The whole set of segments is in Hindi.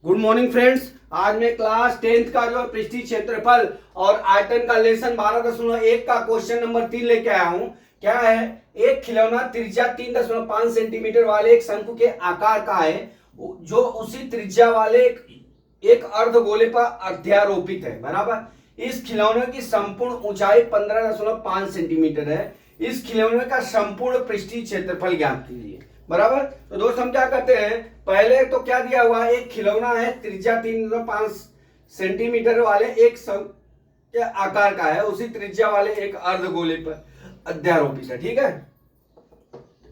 Good morning friends. आज मैं क्लास 10th का जो पृष्ठीय क्षेत्रफल और आयतन का लेसन 12.1 का क्वेश्चन नंबर 3 लेके आया हूं। क्या है? एक खिलौना त्रिज्या 3.5 सेंटीमीटर वाले एक शंकु के आकार का है जो उसी त्रिज्या वाले एक अर्धगोले पर अध्यारोपित है। बराबर। इस खिलौने की संपूर्ण ऊंचाई 15.5 सेंटीमीटर है। इस खिलौने का संपूर्ण पृष्ठीय क्षेत्रफल ज्ञात कीजिए। बराबर। तो दोस्त हम क्या करते हैं, पहले तो क्या दिया हुआ है, एक खिलौना है त्रिज्या 3.5 सेंटीमीटर वाले एक शंकु के आकार का है, उसी त्रिज्या वाले एक अर्धगोले पर अध्यारोपित है। ठीक है,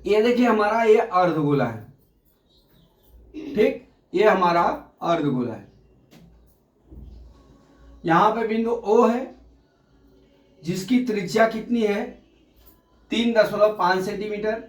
ये देखिए हमारा ये अर्धगोला है। ठीक, ये हमारा अर्धगोला है। यहां पे बिंदु O है जिसकी त्रिज्या कितनी है, 3.5 सेंटीमीटर।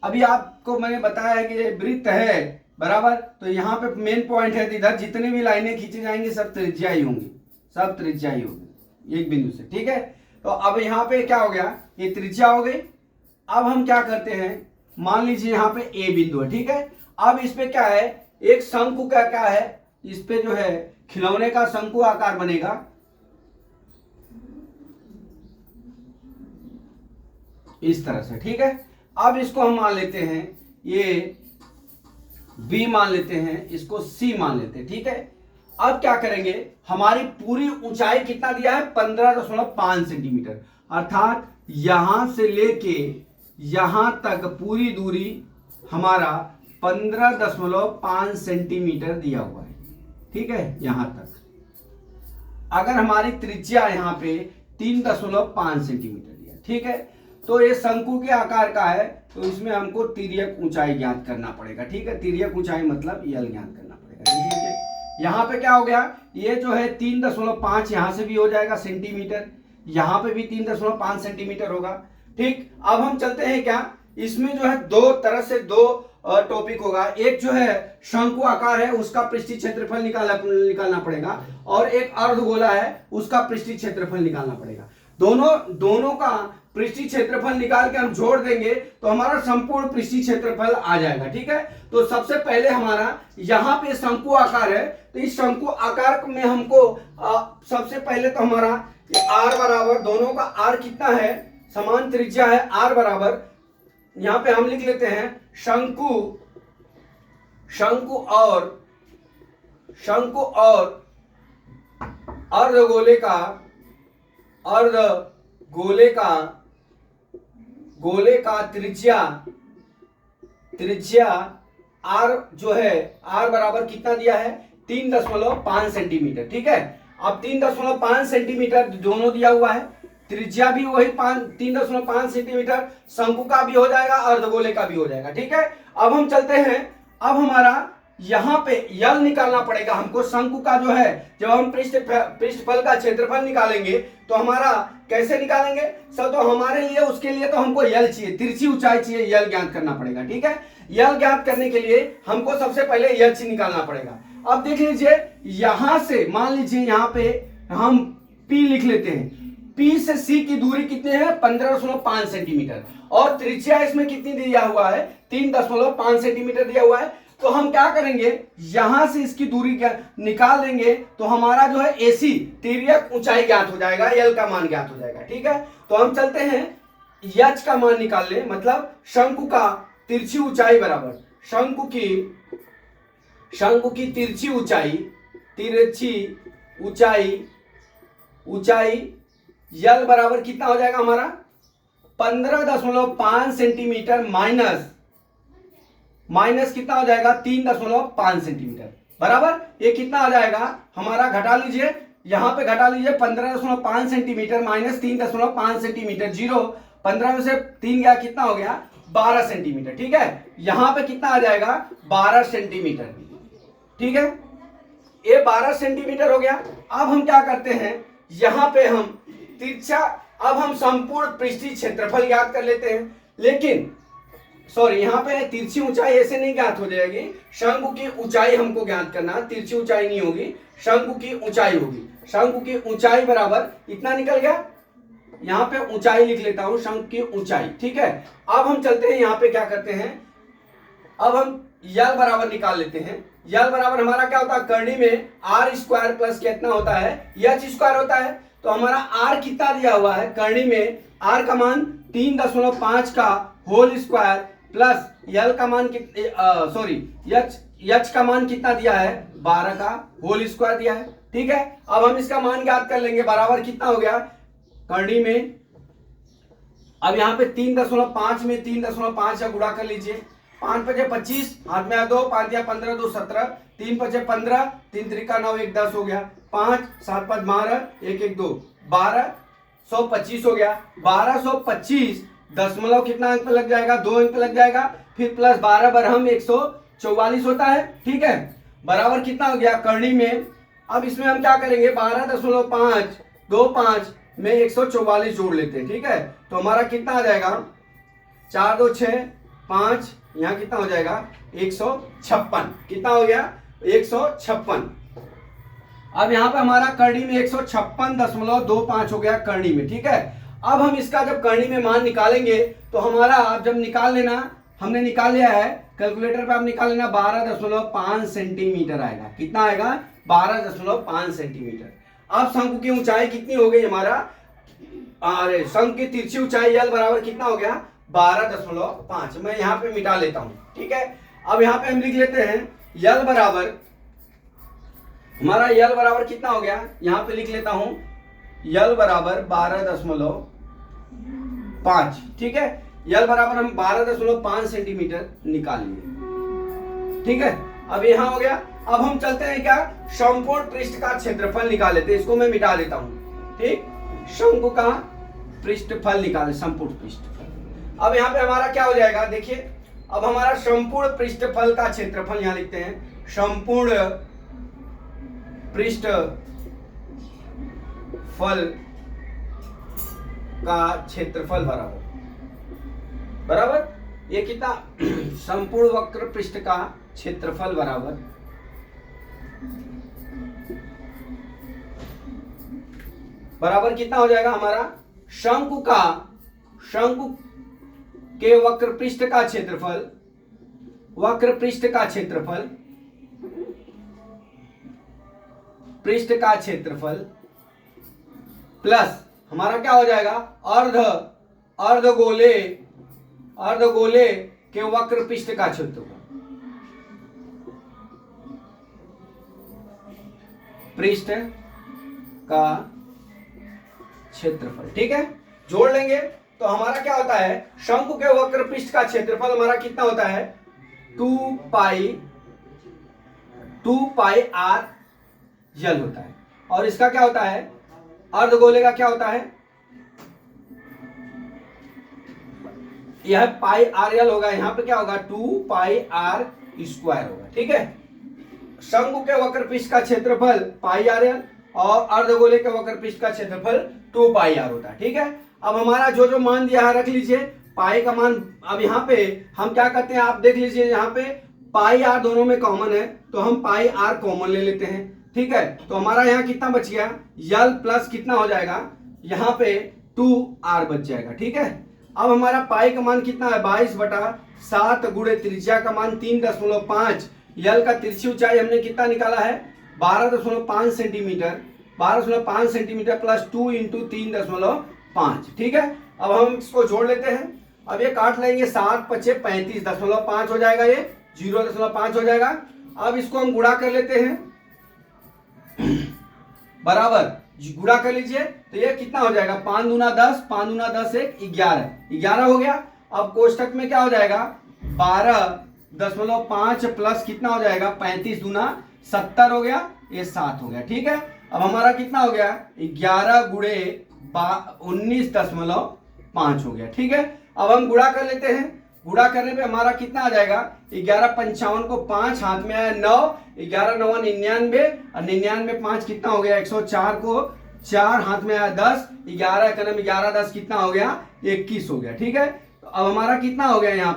अभी आपको मैंने बताया है कि ये वृत्त है। बराबर। तो यहाँ पे मेन पॉइंट है, इधर जितने भी लाइनें खींची जाएंगी सब त्रिज्या ही होंगी, सब त्रिज्या ही होगी एक बिंदु से। ठीक है, तो अब यहाँ पे क्या हो गया, ये त्रिज्या हो गई। अब हम क्या करते हैं, मान लीजिए यहाँ पे A बिंदु है। ठीक है, अब इस पे क्या है, एक शंकु का क्या है, इस पे जो है खिलौने का शंकु आकार बनेगा। इस तरह से। ठीक है, अब इसको हम मान लेते हैं, ये B मान लेते हैं, इसको C मान लेते हैं। ठीक है, अब क्या करेंगे, हमारी पूरी ऊंचाई कितना दिया है, 15.5 सेंटीमीटर, अर्थात यहां से लेके यहां तक पूरी दूरी हमारा 15.5 सेंटीमीटर दिया हुआ है। ठीक है, यहां तक। अगर हमारी त्रिज्या यहां पे 3.5 सेंटीमीटर दिया, ठीक है, तो ये शंकु के आकार का है, तो इसमें हमको तिर्यक ऊंचाई ज्ञात करना पड़ेगा। ठीक है, तिर्यक ऊंचाई मतलब यल ज्ञात करना पड़ेगा। देखिए यहाँ पे क्या हो गया, ये जो है 3.5 यहां से भी हो जाएगा सेंटीमीटर, यहां पे भी 3.5 सेंटीमीटर होगा। ठीक, अब हम चलते हैं क्या, इसमें जो है दो तरह से दो टॉपिक होगा। एक जो है शंकु आकार है उसका पृष्ठीय क्षेत्रफल निकालना पड़ेगा, और एक अर्धगोला है उसका पृष्ठीय क्षेत्रफल निकालना पड़ेगा। दोनों का पृष्ठीय क्षेत्रफल निकाल के हम जोड़ देंगे तो हमारा संपूर्ण पृष्ठीय क्षेत्रफल आ जाएगा। ठीक है, तो सबसे पहले हमारा यहाँ पे शंकु आकार है, तो इस शंकु आकार में हमको सबसे पहले तो हमारा r बराबर, दोनों का r कितना है, समान त्रिज्या है, r बराबर, यहाँ पे हम लिख लेते हैं शंकु और अर्धगोले का त्रिज्या r जो है, r बराबर कितना दिया है, 3.5 सेंटीमीटर। ठीक है, अब 3.5 सेंटीमीटर दोनों दिया हुआ है, त्रिज्या भी वही 3.5 सेंटीमीटर, शंकु का भी हो जाएगा, अर्धगोले का भी हो जाएगा। ठीक है, अब हम चलते हैं, अब हमारा यहां पे यल निकालना पड़ेगा हमको। शंकु का जो है, जब हम पृष्ठफल का क्षेत्रफल निकालेंगे तो हमारा कैसे निकालेंगे सब, तो हमारे लिए उसके लिए तो हमको यल चाहिए, तिरछी ऊंचाई चाहिए, यल ज्ञात करना पड़ेगा। ठीक है, यल ज्ञात करने के लिए हमको सबसे पहले यल निकालना पड़ेगा। अब देख लीजिए, यहां से मान लीजिए यहाँ पे हम P लिख लेते हैं, P से C की दूरी कितनी है, 15.5 सेंटीमीटर, और त्रिज्या इसमें कितनी दिया हुआ है, 3.5 सेंटीमीटर दिया हुआ है। तो हम क्या करेंगे, यहां से इसकी दूरी निकाल देंगे तो हमारा जो है AC तिर्यक ऊंचाई ज्ञात हो जाएगा, L का मान ज्ञात हो जाएगा। ठीक है, तो हम चलते हैं H का मान निकाल ले, मतलब शंकु का तिरछी ऊंचाई बराबर शंकु की तिरछी ऊंचाई यल बराबर कितना हो जाएगा हमारा, 15.5 सेंटीमीटर माइनस कितना हो जाएगा, 3.5 सेंटीमीटर। बराबर, ये कितना आ जाएगा हमारा, घटा लीजिए, यहां पे घटा लीजिए, 15.5 सेंटीमीटर माइनस 3.5 सेंटीमीटर, 15 में से 3 गया, कितना हो गया, 12 सेंटीमीटर। ठीक है, यहां पे कितना आ जाएगा, 12 सेंटीमीटर। ठीक है, ये 12 सेंटीमीटर हो गया। अब हम क्या करते हैं, यहां पे हम तिरछा, अब हम संपूर्ण पृष्ठीय क्षेत्रफल ज्ञात कर लेते हैं, लेकिन सॉरी, यहां पे तिरछी ऊंचाई ऐसे नहीं ज्ञात हो जाएगी, शंकु की ऊंचाई हमको ज्ञात करना, तिरछी ऊंचाई नहीं होगी, शंकु की ऊंचाई होगी। शंकु की ऊंचाई बराबर इतना निकल गया, यहां पे ऊंचाई लिख लेता हूं, शंकु की ऊंचाई। ठीक है, अब हम चलते हैं, यहां पे क्या करते हैं, अब हम यल बराबर निकाल लेते हैं, यल बराबर हमारा क्या होता है, करनी में आर स्क्वायर प्लस कितना होता है, एच स्क्वायर होता है। तो हमारा आर कितना दिया हुआ है, करनी में आर का मान 3.5 का होल स्क्वायर प्लस यल का मान सॉरी एच का मान कितना दिया है, 12 का होल स्क्वायर दिया है। ठीक है, अब हम इसका मान ज्ञात कर लेंगे, बराबर कितना हो गया करनी में, अब यहाँ पे 3.5 में 3.5 का गुणा कर लीजिए, 5 पचे 25, हाथ में 2, 5 या 15, 2 17, 3 पचे 15, 3 त्रिका 9, 1 10 हो गया, 5 7 5 12, 1 1 2, 1225 हो गया। 1225 दशमलव कितना अंक पे लग जाएगा, 2 अंक पे लग जाएगा, फिर प्लस 12 बरहम 144 होता है। ठीक है, बराबर कितना हो गया करनी में, अब इसमें हम क्या करेंगे, 12.525 में 144 जोड़ लेते हैं। ठीक है, तो हमारा कितना आ जाएगा, 4 2 6 5, यहाँ कितना हो जाएगा 156, कितना हो गया 156। अब यहाँ पे हमारा करनी में 156.25 हो गया करनी में। ठीक है, अब हम इसका जब करनी में मान निकालेंगे तो हमारा, अब जब निकाल लेना, हमने निकाल लिया है कैलकुलेटर पे, आप निकाल लेना 12.5 सेंटीमीटर आएगा। कितना आएगा, 12.5 सेंटीमीटर। अब शंकु की ऊंचाई कितनी हो गई हमारा, अरे शंकु की तिरछी ऊंचाई यल बराबर कितना हो गया 12.5। मैं यहाँ पे मिटा लेता हूं। ठीक है, अब यहाँ पे हम लिख लेते हैं यल बराबर, हमारा यल बराबर कितना हो गया, यहाँ पे लिख लेता हूं यल बराबर 12.5। ठीक है, यल बराबर हम 12.5 सेंटीमीटर निकाल लिए। ठीक है, अब यहां हो गया। अब हम चलते हैं क्या, संपूर्ण पृष्ठ का क्षेत्रफल निकाल लेते हैं, इसको मैं मिटा देता हूं। ठीक, शंकु का पृष्ठफल निकाले, संपूर्ण पृष्ठफल। अब यहाँ पे हमारा क्या हो जाएगा, देखिए अब हमारा संपूर्ण पृष्ठफल का क्षेत्रफल यहां लिखते हैं, संपूर्ण पृष्ठफल का क्षेत्रफल बराबर ये कितना, संपूर्ण वक्र पृष्ठ का क्षेत्रफल बराबर कितना हो जाएगा हमारा, शंकु के वक्र पृष्ठ का क्षेत्रफल, पृष्ठ का क्षेत्रफल प्लस हमारा क्या हो जाएगा, अर्धगोले के वक्र पृष्ठ का क्षेत्रफल, पृष्ठ का क्षेत्रफल। ठीक है, जोड़ लेंगे तो हमारा क्या होता है, शंकु के वक्र पृष्ठ का क्षेत्रफल हमारा कितना होता है, 2 पाई आर यल होता है। और इसका क्या होता है, अर्धगोले का क्या होता है, यह पाई आर यल होगा, यहां पे क्या होगा 2 पाई आर स्क्वायर होगा। ठीक है, शंकु के वक्र पृष्ठ का क्षेत्रफल पाई आर यल और अर्धगोले के वक्र पृष्ठ का क्षेत्रफल 2 पाई आर होता है। ठीक है, अब हमारा जो मान दिया है रख लीजिए, पाई का मान, अब यहाँ पे हम क्या करते हैं, आप देख लीजिए यहाँ पे पाई आर दोनों में कॉमन है, तो हम पाई आर कॉमन ले लेते हैं। ठीक है, तो हमारा यहाँ कितना बच गया, यल प्लस कितना हो जाएगा, यहाँ पे 2 आर बच जाएगा। ठीक है, अब हमारा पाई का मान कितना है, 22/7 गुणे त्रिज्या का मान 3.5, यल का तिरछी ऊंचाई हमने कितना निकाला है 12.5 सेंटीमीटर, 12.5 सेंटीमीटर प्लस 2 इंटू 3.5। ठीक है, अब हम इसको जोड़ लेते हैं, अब ये काट लेंगे, 7 पचे 35.5 हो जाएगा, ये 0.5 हो जाएगा। अब इसको हम गुणा कर लेते हैं, बराबर गुणा कर लीजिए तो ये कितना हो जाएगा, 5 दूना 10, 5 दूना 10 1 11 हो गया। अब कोष्टक में क्या हो जाएगा, 12.5 प्लस कितना हो जाएगा, 35 दूना 70 हो गया, ये 7 हो गया। ठीक है, अब हमारा कितना हो गया, 11 गुणे 19.5 हो गया। ठीक है, अब हम गुणा कर लेते हैं, गुणा करने पे हमारा कितना आ जाएगा, 11×55 को 5 हाथ में आया 9, 11 9 99 और 99 5 कितना हो गया, 104 को 4 हाथ में आया 10, 11 एकम 11 10 कितना हो गया, 21 हो गया। ठीक है, तो अब हमारा कितना हो गया, यहाँ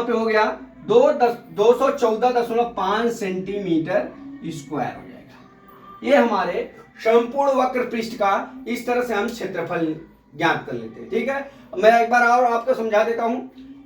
पे हो गया 214.5 सेंटीमीटर स्क्वायर हो जाएगा। ये हमारे संपूर्ण वक्र पृष्ठ का इस तरह से हम क्षेत्रफल ज्ञात कर लेते हैं। ठीक है, मैं एक बार और आपको समझा देता हूं,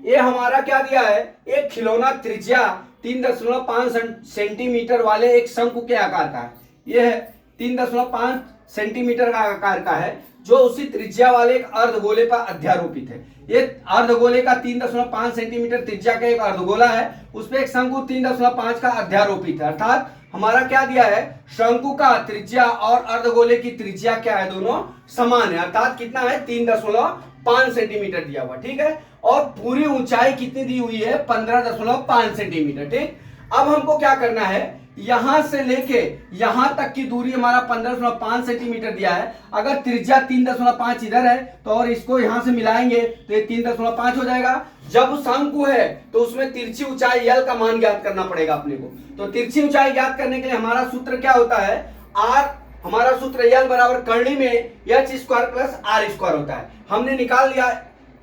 ये हमारा क्या दिया है, एक खिलौना त्रिज्या 3.5 सेंटीमीटर वाले एक शंकु के आकार का है। ये है 3.5 सेंटीमीटर का आकार का है, जो उसी त्रिज्या वाले एक अर्धगोले पर अध्यारोपित है। ये अर्धगोले का 3.5 सेंटीमीटर त्रिज्या का एक अर्धगोला है, उस पर एक शंकु 3.5 का अध्यारोपित है। अर्थात हमारा क्या दिया है, शंकु का त्रिज्या और अर्धगोले की त्रिज्या क्या है, दोनों समान है। अर्थात कितना है, 3.5 सेंटीमीटर दिया हुआ, ठीक है। और पूरी ऊंचाई कितनी दी हुई है, 15.5 सेंटीमीटर, ठीक। अब हमको क्या करना है, यहां से लेके यहां तक की दूरी हमारा 15.5 सेंटीमीटर दिया है। अगर त्रिज्या 3.5 इधर है तो और इसको यहां से मिलाएंगे तो ये 3.5 हो जाएगा। जब शंकु है तो उसमें तिरछी ऊंचाई यल का मान ज्ञात करना पड़ेगा अपने को। तो तिरछी ऊंचाई ज्ञात करने के लिए हमारा सूत्र क्या होता है, आर, हमारा सूत्र यल बराबर करनी में h square plus R square होता है। हमने निकाल लिया,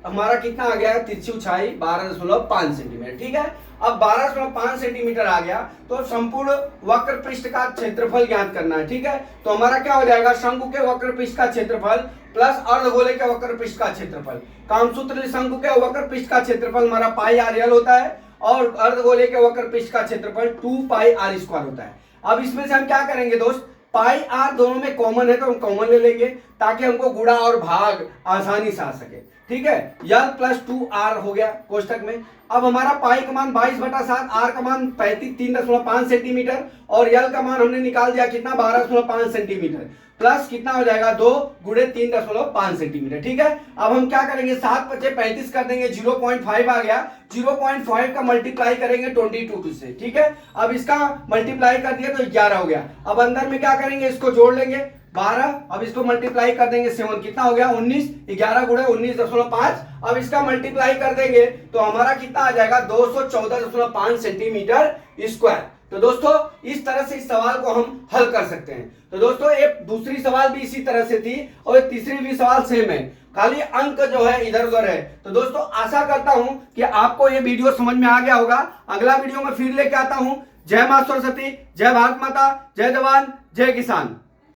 हमारा कितना आ गया, तिरछी ऊंचाई 12.5 सेंटीमीटर, ठीक है। अब 12.5 सेंटीमीटर आ गया तो संपूर्ण वक्र पृष्ठ का क्षेत्रफल ज्ञात करना है, ठीक है। तो हमारा क्या हो जाएगा, शंकु के वक्र पृष्ठ का क्षेत्रफल प्लस अर्धगोले के वक्र पृष्ठ का क्षेत्रफल। कामसूत्र शंकु के वक्र पृष्ठ का क्षेत्रफल हमारा पाई आर यल होता है और अर्धगोले के वक्र पृष्ठ का क्षेत्रफल 2 पाई आर स्क्वायर होता है। अब इसमें से हम क्या करेंगे दोस्त, पाई आर दोनों में कॉमन है तो हम कॉमन ले लेंगे ताकि हमको गुणा और भाग आसानी से आ सके, ठीक है। यल प्लस 2r हो गया कोष्टक में। अब हमारा पाई का मान 22/7, आर का मान 3.5 सेंटीमीटर और यल का मान हमने निकाल दिया कितना, 12.5 सेंटीमीटर प्लस कितना हो जाएगा, 2 गुणे 3.5 सेंटीमीटर, ठीक है। अब हम क्या करेंगे, 7 × 5 = 35 कर देंगे, 0.5 आ गया, 0.5 का मल्टीप्लाई करेंगे 22 से, ठीक है। अब इसका मल्टीप्लाई कर दिया तो 11 हो गया। अब अंदर में क्या करेंगे, इसको जोड़ लेंगे 12, अब इसको मल्टीप्लाई कर देंगे 7, कितना हो गया 19, 11 गुणे 19.5। अब इसका मल्टीप्लाई कर देंगे तो हमारा कितना आ जाएगा, 214.5 सेंटीमीटर स्क्वायर। तो दोस्तों इस तरह से इस सवाल को हम हल कर सकते हैं। तो दोस्तों एक दूसरी सवाल भी इसी तरह से थी और तीसरी भी सवाल सेम है, खाली अंक जो है इधर उधर है। तो दोस्तों आशा करता हूं कि आपको ये वीडियो समझ में आ गया होगा। अगला वीडियो में फिर लेके आता हूं। जय मां सरस्वती, जय भारत माता, जय जवान, जय किसान।